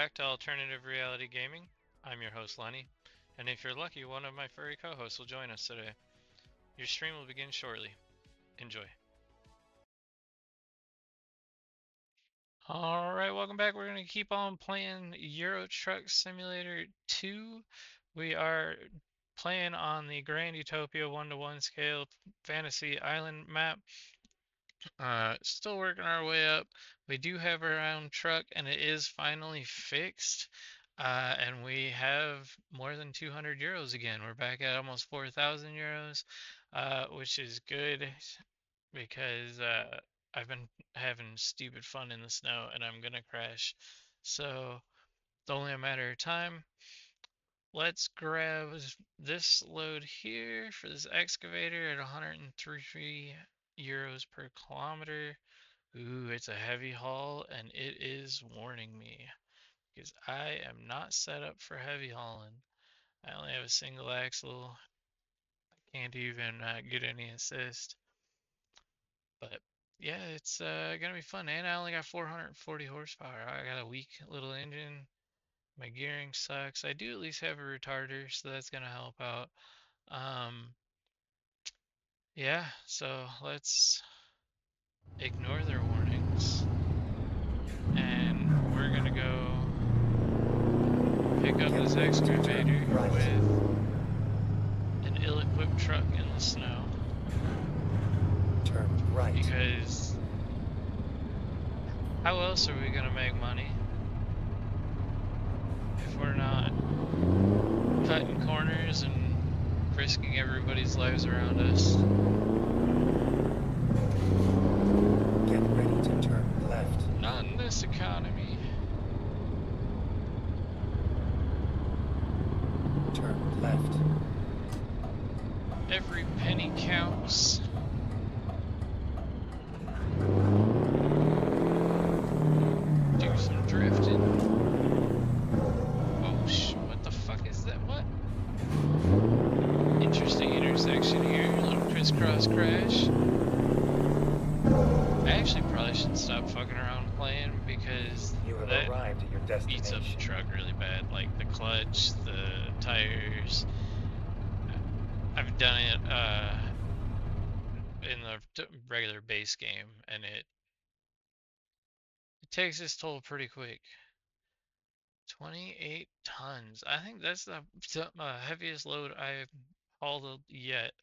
back to Alternative Reality Gaming. I'm your host Lenny, and if you're lucky, one of my furry co-hosts will join us today. Your stream will begin shortly. Enjoy. Alright, welcome back. We're going to keep on playing Euro Truck Simulator 2. We are playing on the Grand Utopia 1-to-1 scale fantasy island map. Still working our way up. We do have our own truck, and it is finally fixed. And we have more than 200 euros again. We're back at almost 4,000 euros, which is good because I've been having stupid fun in the snow, and I'm gonna crash. So it's only a matter of time. Let's grab this load here for this excavator at 103 euros per kilometer. Ooh, it's a heavy haul, and it is warning me because I am not set up for heavy hauling. I only have a single axle. I can't even get any assist. But yeah, it's gonna be fun. And I only got 440 horsepower. I got a weak little engine. My gearing sucks. I do at least have a retarder, so that's gonna help out. Yeah, so let's ignore their warnings. And we're gonna go pick up this excavator with an ill-equipped truck in the snow. Turn right. Because how else are we gonna make money if we're not cutting corners and risking everybody's lives around us? Get ready to turn left. Not in this economy. Turn left. Every penny counts. Do some drifting. Oh, what the fuck is that? What? Interesting intersection here. A little crisscross crash. I actually probably should stop fucking around playing because You have that arrived at your beats destination. up the truck really bad. Like the clutch, the tires. I've done it in the regular base game, and it takes its toll pretty quick. 28 tons. I think that's the heaviest load I've hauled yet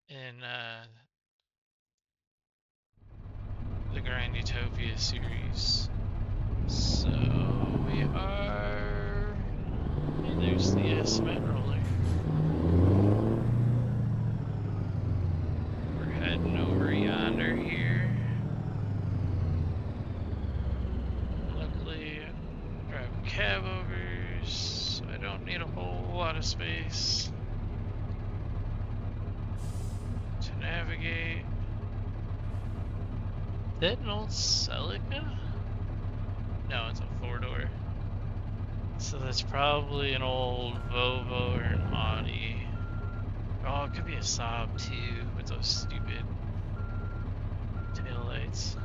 in the Grand Utopia series. So we are. Hey, there's the cement roller. We're heading over yonder here. Luckily, driving cab overs, so I don't need a whole lot of space to navigate. Is that an old Celica? No, it's a four-door. So that's probably an old Volvo or an Audi. Oh, it could be a Saab too, with those stupid taillights.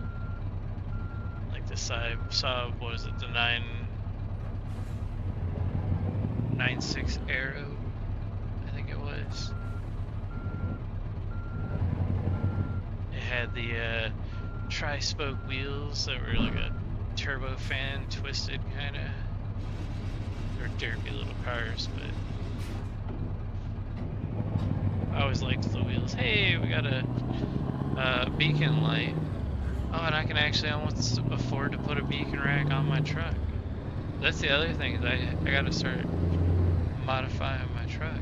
Like the Saab, what is it, the 996 Aero, I think it was. It had the tri-spoke wheels that were like a turbofan twisted kind of. They're derpy little cars, but I always liked the wheels. Hey, we got a beacon light. Oh, and I can actually almost afford to put a beacon rack on my truck. That's the other thing, is I gotta start modifying my truck.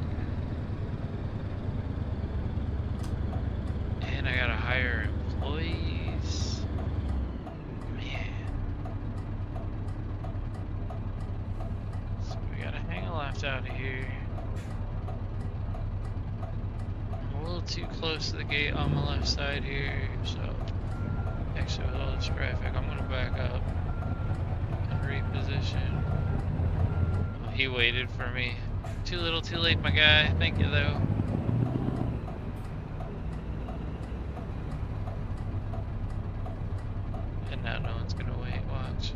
And I gotta hire employees. Man. So we gotta hang a left out of here. I'm a little too close to the gate on my left side here, so actually with all this traffic, I'm gonna back up and reposition. Oh, he waited for me. Too little, too late, my guy. Thank you, though. And now no one's gonna wait. Watch.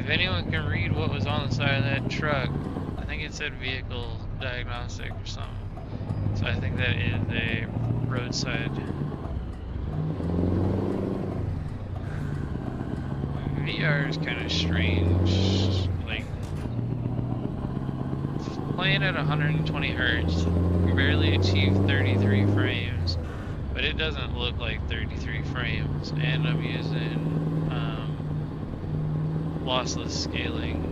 If anyone can read what was on the side of that truck, I think it said vehicle diagnostic or something. So I think that is a roadside. VR is kind of strange. Like, playing at 120 hertz, you barely achieve 33 frames, but it doesn't look like 33 frames. And I'm using lossless scaling.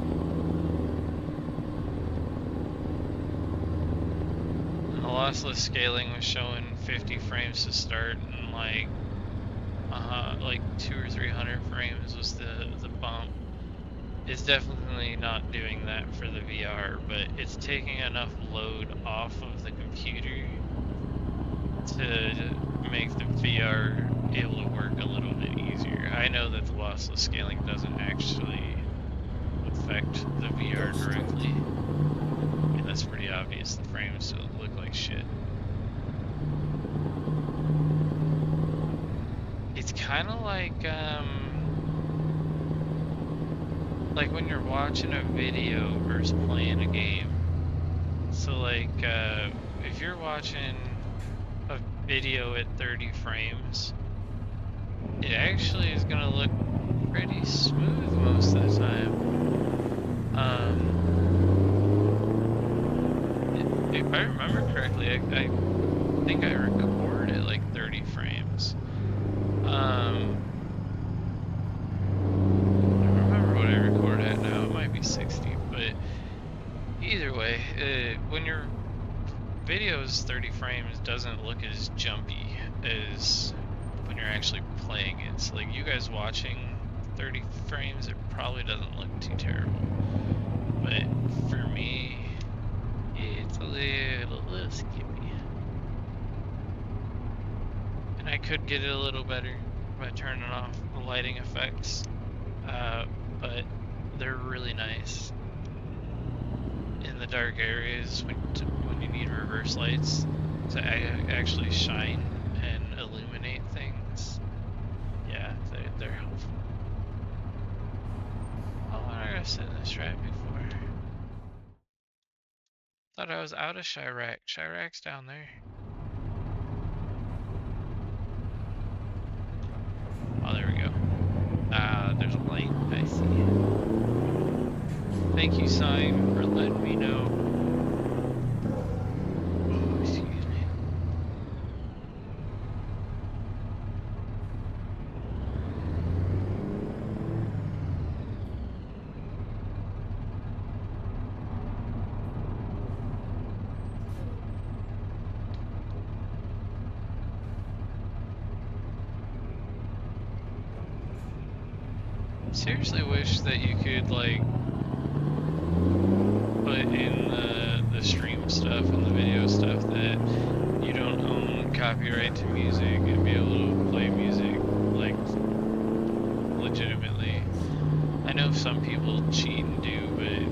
And the lossless scaling was showing 50 frames to start, and like 200 or 300 frames was the bump. It's definitely not doing that for the VR, but it's taking enough load off of the computer to make the VR able to work a little bit easier. I know that the lossless scaling doesn't actually affect the VR directly. I mean, that's pretty obvious. The frames still look like shit. It's kind of like when you're watching a video versus playing a game. So like, if you're watching a video at 30 frames, it actually is gonna look pretty smooth most of the time. If I remember correctly, I think I record at like 30 frames. I don't remember what I record at now. It might be 60, but either way, when your video is 30 frames, doesn't look as jumpy as when you're actually playing it. So like you guys watching 30 frames, it probably doesn't look too terrible. But for me, it's a little skippy. And I could get it a little better by turning off the lighting effects, but they're really nice in the dark areas when you need reverse lights to actually shine and illuminate things. Yeah, they're helpful. How long did I sit in this rack before? Thought I was out of Chirac. Chirac's down there. Oh, there we go. Ah, there's a light. I see. Thank you, sign, for letting me know. Oh, excuse me. Seriously wish that you could like put in the stream stuff and the video stuff that you don't own copyright to music and be able to play music like legitimately. I know some people cheat and do, but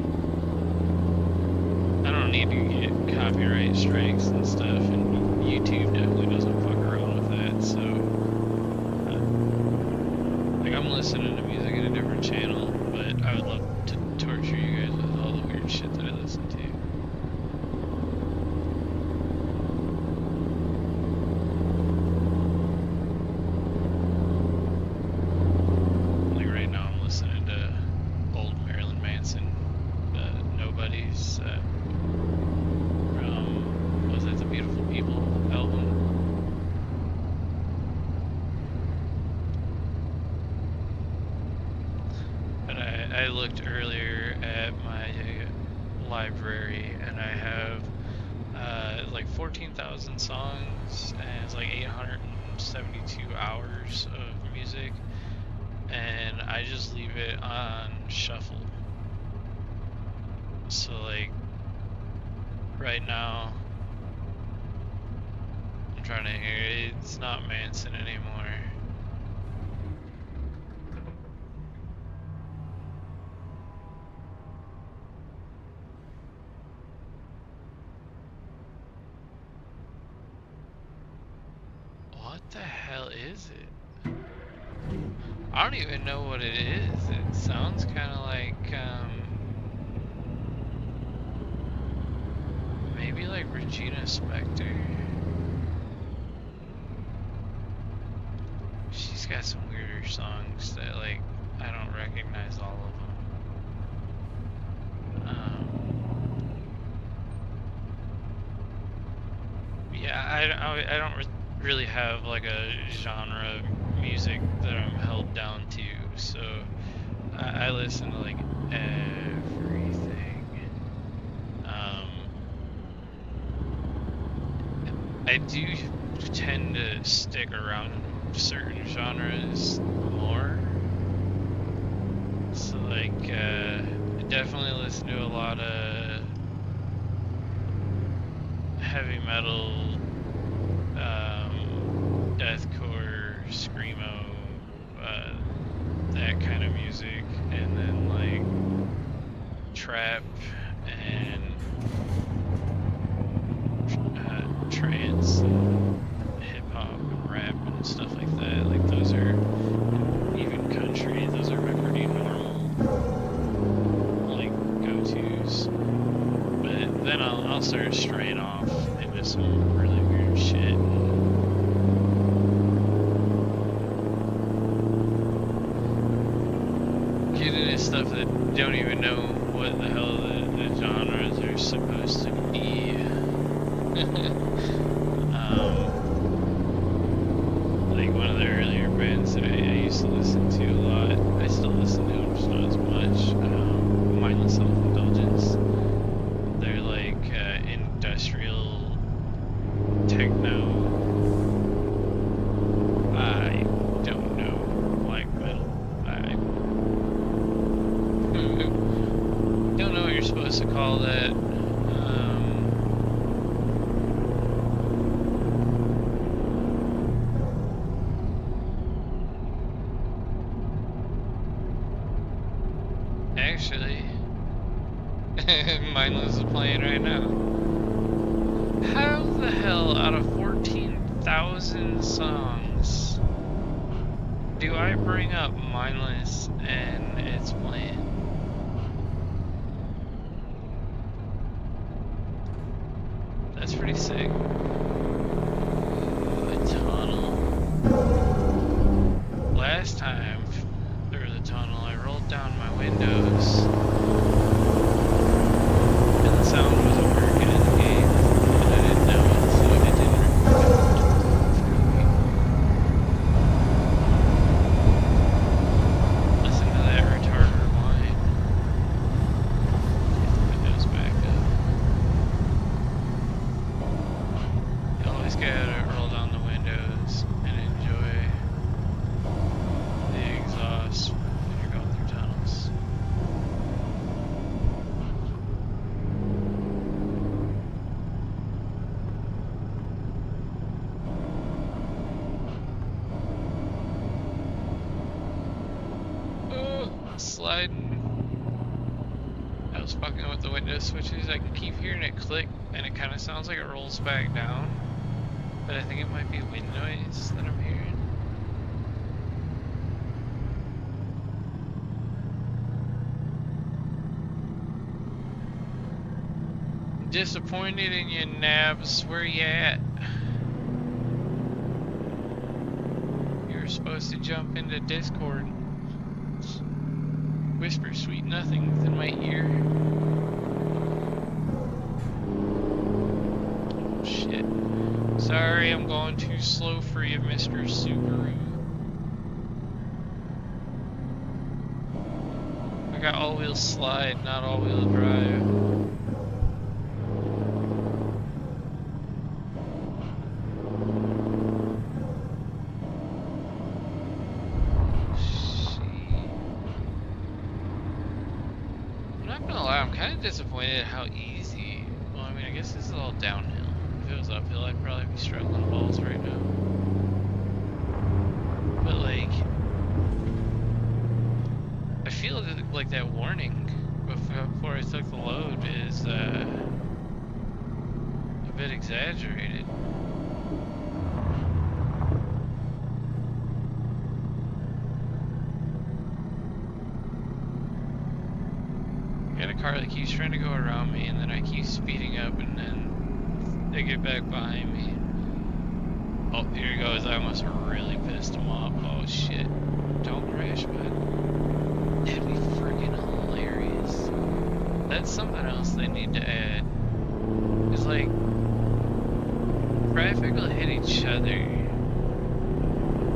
I don't need to get copyright strikes and stuff, and YouTube definitely doesn't fuck around with that. So like I'm listening to music in a different channel, but I would love to torture you guys with all the weird shit that I listen to. Like right now I'm listening to old Marilyn Manson, Nobody's from, was it the Beautiful People album? But I looked earlier at my library and I have like 14,000 songs and it's like 872 hours of music, and I just leave it on shuffle. So like right now I'm trying to hear it's not Manson anymore. What the hell is it? I don't even know what it is. It sounds kind of like Gina Spector. She's got some weirder songs that, like, I don't recognize all of them. Yeah, I don't really have like a genre of music that I'm held down to, so I listen to like everything. I do tend to stick around certain genres more. So like, I definitely listen to a lot of heavy metal, deathcore, screamo, that kind of music, and then like trap and trance and hip hop and rap and stuff like that. Like those are, even country, those are my pretty normal like go-tos. But then I'll start straying off into some really weird shit. Get into stuff that don't even know what the hell the genres are supposed to be. Like one of the earlier bands that I used to listen to a lot. I still listen to them, just not as much. Mindless Self-Indulgence. They're like industrial techno. I don't know, black metal. I don't know what you're supposed to call that. Actually, Mindless is playing right now. How the hell, out of 14,000 songs, do I bring up Mindless and it's playing? That's pretty sick. The tunnel. Last time through the tunnel, I rolled down my windows and the sound wasn't working in the game, and I didn't know it, so it didn't record it. Listen to that retarder whine. Get the windows back up. You always gotta roll down the windows and enjoy the exhaust when you're going through tunnels. Sliding. I was fucking with the window switches. I can keep hearing it click, and it kind of sounds like it rolls back down. But I think it might be wind noise that I'm hearing. Disappointed in you, Nabs. Where you at? You were supposed to jump into Discord. Whisper sweet nothing within my ear. Oh shit. Sorry, I'm going too slow for you, Mr. Subaru. I got all-wheel slide, not all-wheel drive. I'm kind of disappointed at how easy. Well, I mean, I guess this is all downhill. If it was uphill, I'd probably be struggling balls right now. But like, I feel like that warning before I took the load is a bit exaggerated. I got a car that keeps trying to go around me, and then I keep speeding up, and then They get back behind me. Oh, here he goes. I almost really pissed him off. Oh shit. Don't crash, bud. That'd be freaking hilarious. That's something else they need to add. It's like, traffic will hit each other,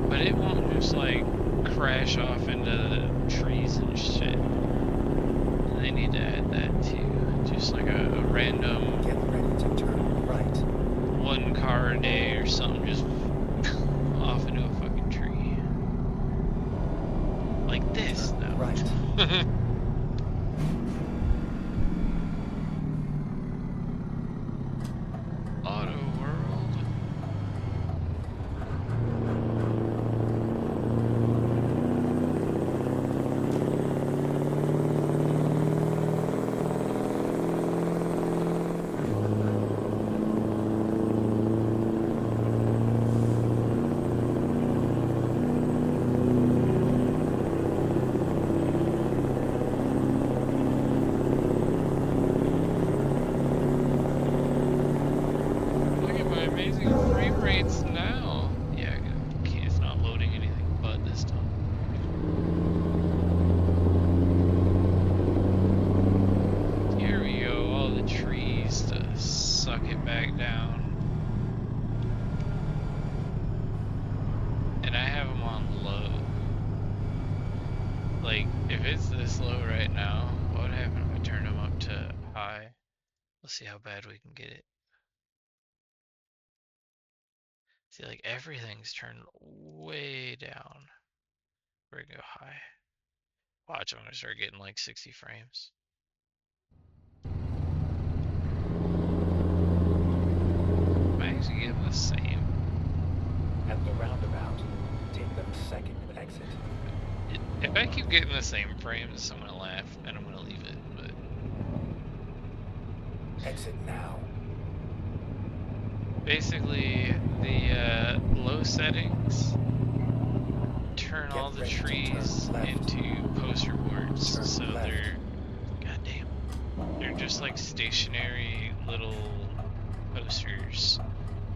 but it won't just like crash off into the trees and shit. And they need to add that too. Just like a random Get ready to turn right. one car a day or something, just off into a fucking tree. Like this, Turn though. right. Auto world. Look at my amazing frame rates now. Yeah, okay, it's not loading anything but this time. Here we go, all the trees to suck it back down. And I have them on low. Like, if it's this low right now, what would happen if I turn them up to high? Let's see how bad we can get it. See, like, everything's turned way down. We're gonna go high. Watch, I'm gonna start getting like 60 frames. Am I actually getting the same? At the roundabout, take the second exit. If I keep getting the same frames, I'm gonna laugh and I'm gonna leave it, but Exit now. basically the low settings turn all the trees into poster boards, so they're, goddamn, they're just like stationary little posters,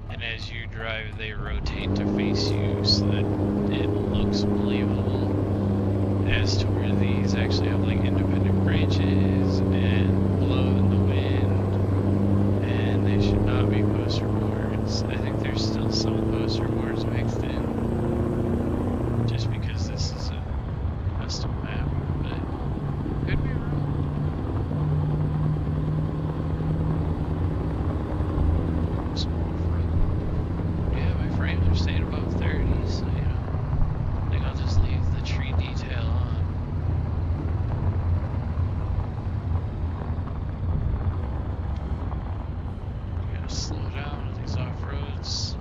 and as you drive they rotate to face you so that it looks believable, as to where these actually have like independent branches and blow in the wind, and they should not be poster boards. I think there's still some poster boards mixed in, just because this is a custom map, but could be wrong. Yeah, my frames are staying above 30, so you know, I think I'll just leave the tree detail on. We gotta slow down with these off-roads.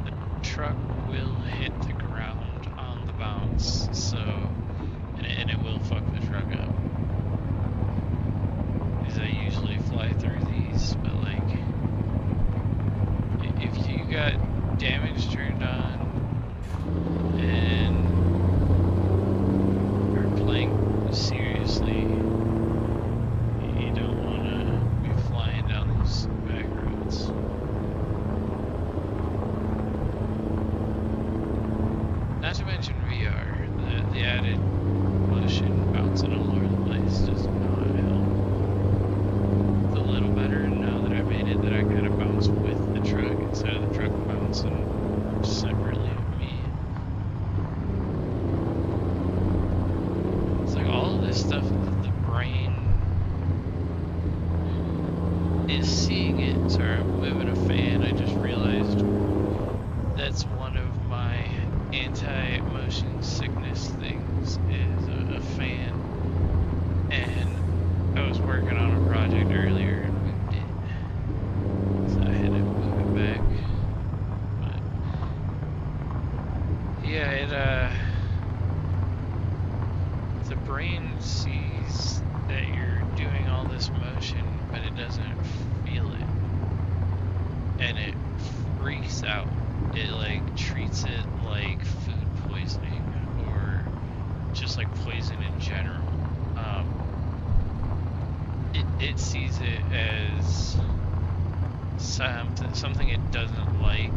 The truck will hit the ground on the bounce, so, and it will fuck the truck up. Because I usually fly through these, but like, if you got damage turned on and are playing seriously, you don't want to be flying down these back roads. Not to mention VR, the added motion bouncing all over the place does not help. It's a little better now that I made it that I kind of bounce with the truck instead of the truck bouncing separately of me. It's like all of this stuff that the brain is seeing it. Sorry, I'm moving a fan. I just realized that's one of my anti-motion sickness things is a fan. And I was working on a project earlier and moved it, so I had to move it back. But yeah, the brain sees that you're doing all this motion, but it doesn't feel it, and it freaks out. It like treats it like food poisoning or just like poison in general. It sees it as something it doesn't like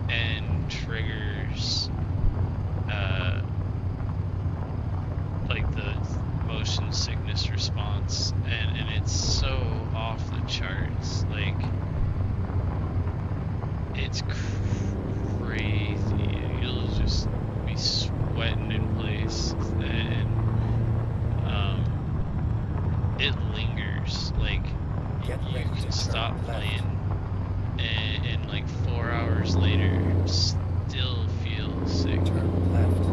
and triggers like the motion sickness response, and it's so off the charts, like it's crazy. You'll just be sweating in place, and it lingers. Like you can stop playing, and like 4 hours later, still feel sick. Turn left.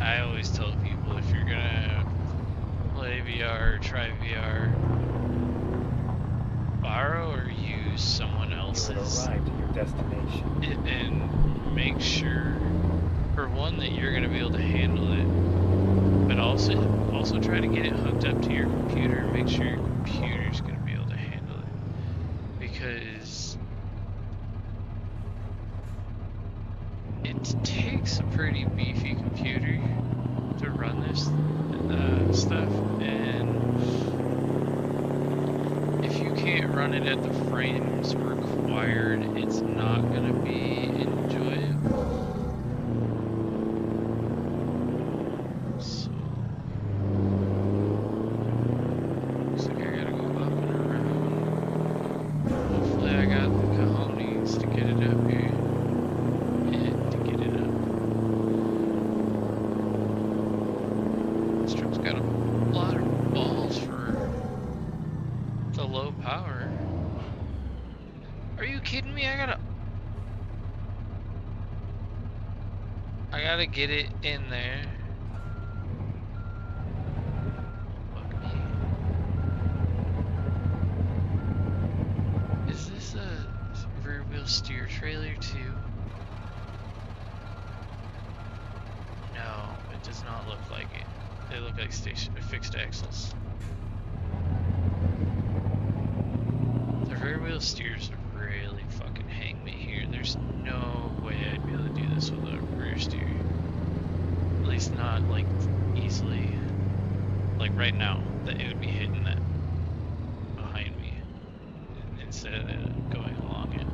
I always tell people, if you're gonna play VR, try VR, borrow or use someone else's. You have arrived at your destination. And make sure, for one, that you're gonna be able to handle it, but also try to get it hooked up to your computer. Make sure your computer's gonna be able to handle it, because it takes a pretty beefy computer to run this stuff, and if you can't run it at the frames required, it's not going to be enjoyable. So, looks like I gotta go up and around. Hopefully I got the cojones to get it up here. This truck's got a lot of balls for the low power. Are you kidding me? I gotta get it in there. Fuck me. Is this a rear wheel steer trailer too? No, it does not look like it. They look like fixed axles. The rear wheel steers really fucking hang me here. There's no way I'd be able to do this with a rear steer. At least not like easily. Like right now, that it would be hitting that behind me instead of going along it.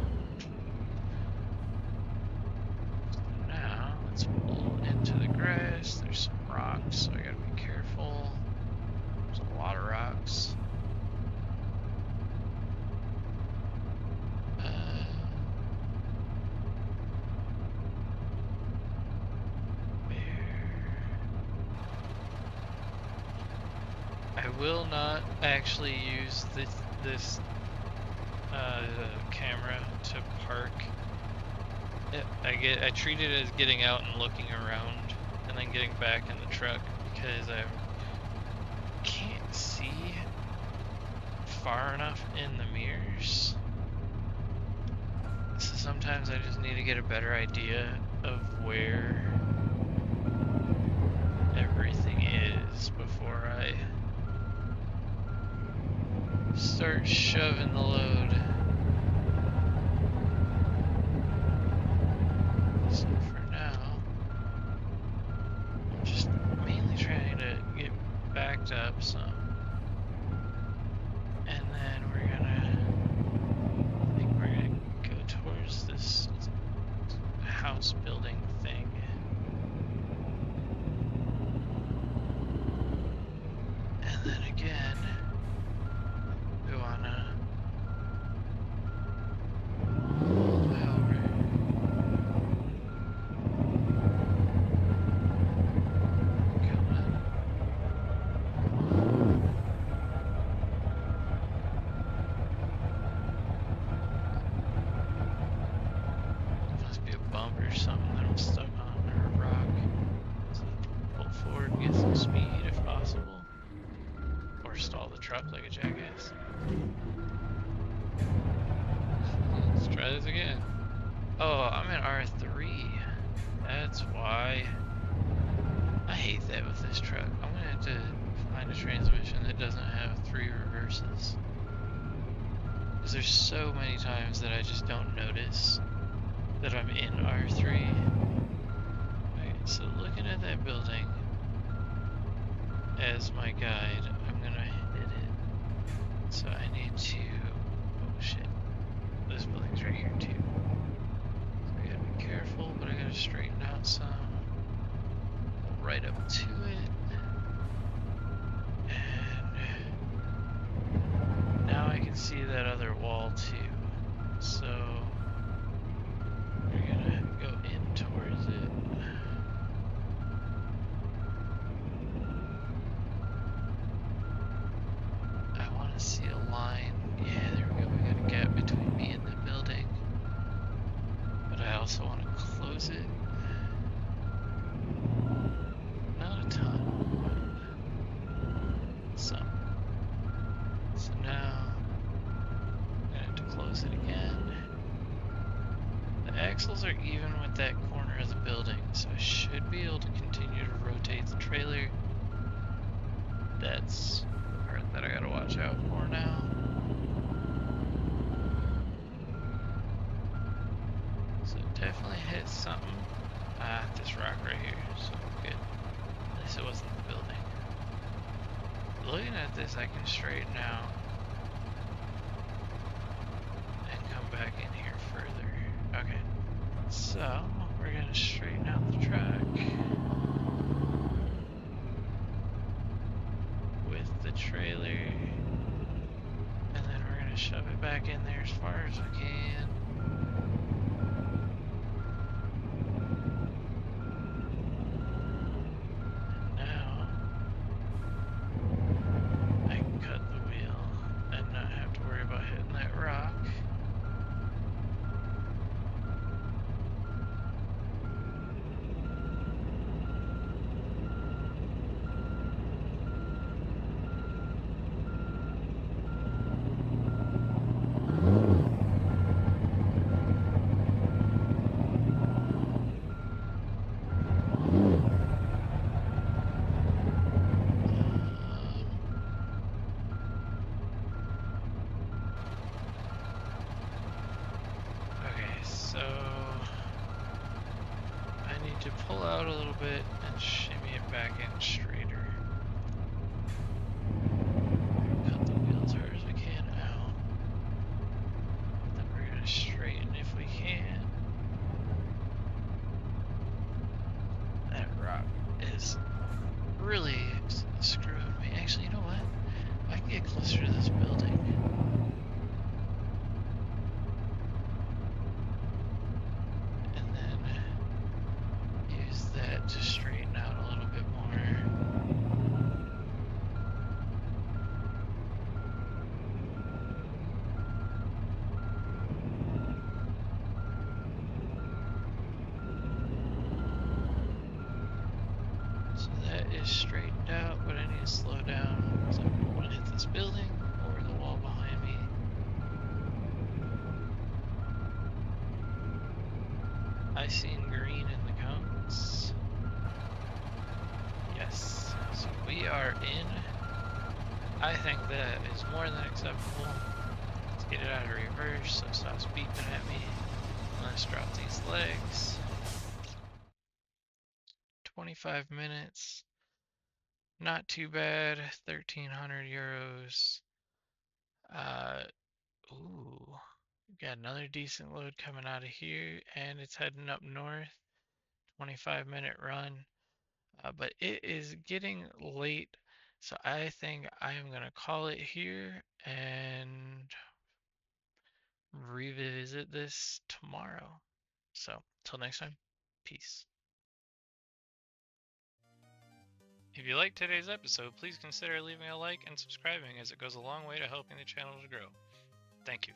So now let's pull into the grass. There's some rocks, so I gotta be careful. There's a lot of rocks. I will not actually use this camera to park. I treat it as getting out and looking around, and then getting back in the truck, because I can't see far enough in the mirrors. So sometimes I just need to get a better idea of where everything is before I start shoving the load. So for now, I'm just mainly trying to get backed up some. And then I think we're gonna go towards this house building thing. And then again, we wanna all the way over. Come on. Must be a bump or something that I'm stuck on, or a rock. So pull forward and get some speed if possible. Or stall the truck like a jackass. Let's try this again. Oh, I'm in R3. That's why. I hate that with this truck. I'm gonna have to find a transmission that doesn't have 3 reverses. Because there's so many times that I just don't notice that I'm in R3. Okay, so looking at that building as my guide, I'm gonna hit it. So I need to shit. This building's right here too. So I gotta be careful, but I gotta straighten out some. We'll right up to it. And now I can see that other wall too. So we're gonna go in towards it. I want to see a line. Yeah, there we go. We got a gap between me and the building. But I also want to close it. Not a ton, but some. So now I'm gonna have to close it again. The axles are even with that corner of the building, so I should be able to continue to rotate the trailer. That's the part that I gotta watch out for now. So definitely hit something. This rock right here, so good. At least it wasn't the building. Looking at this, I can straighten out and come back in here further. Okay, so we're gonna straighten out the track with the trailer, and then we're gonna shove it back in there as far as we can. To pull out a little bit and shimmy it back in straighter. Cut the wheel as hard as we can out. Then we're gonna straighten if we can. That rock is really screwing me. Actually, you know what? I can get closer to this building. To straighten out a little bit more. So that is straightened out, but I need to slow down because I don't want to hit this building or the wall behind me. I seen green in the cones. Yes, so we are in. I think that is more than acceptable. Let's get it out of reverse so it stops beeping at me. Let's drop these legs. 25 minutes. Not too bad. 1,300 euros. Ooh. Got another decent load coming out of here, and it's heading up north. 25-minute run. But it is getting late, so I think I am going to call it here and revisit this tomorrow. So, till next time, peace. If you liked today's episode, please consider leaving a like and subscribing, as it goes a long way to helping the channel to grow. Thank you.